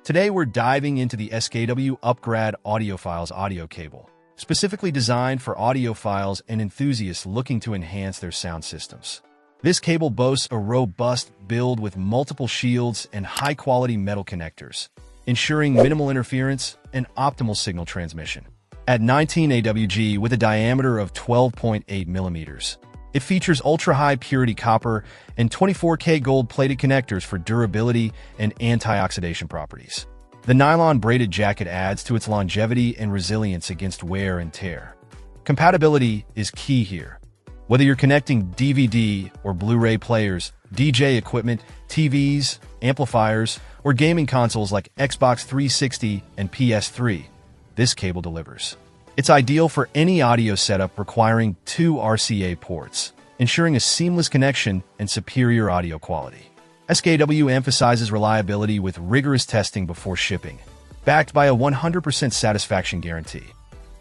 Today we're diving into the SKW Upgrad Audiophiles audio cable, specifically designed for audiophiles and enthusiasts looking to enhance their sound systems. This cable boasts a robust build with multiple shields and high-quality metal connectors, ensuring minimal interference and optimal signal transmission. At 19 AWG with a diameter of 12.8 millimeters, it features ultra-high purity copper and 24K gold-plated connectors for durability and antioxidation properties. The nylon braided jacket adds to its longevity and resilience against wear and tear. Compatibility is key here. Whether you're connecting DVD or Blu-ray players, DJ equipment, TVs, amplifiers, or gaming consoles like Xbox 360 and PS3, this cable delivers. It's ideal for any audio setup requiring 2 RCA ports, ensuring a seamless connection and superior audio quality. SKW emphasizes reliability with rigorous testing before shipping, backed by a 100% satisfaction guarantee.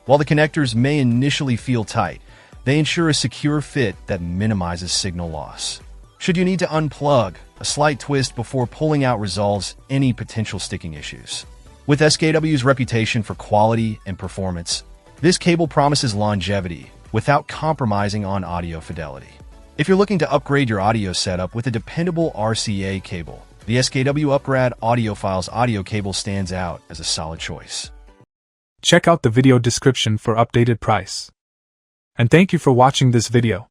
While the connectors may initially feel tight, they ensure a secure fit that minimizes signal loss. Should you need to unplug, a slight twist before pulling out resolves any potential sticking issues. With SKW's reputation for quality and performance, this cable promises longevity without compromising on audio fidelity. If you're looking to upgrade your audio setup with a dependable RCA cable, the SKW Upgrad Audiophiles audio cable stands out as a solid choice. Check out the video description for updated price. And thank you for watching this video.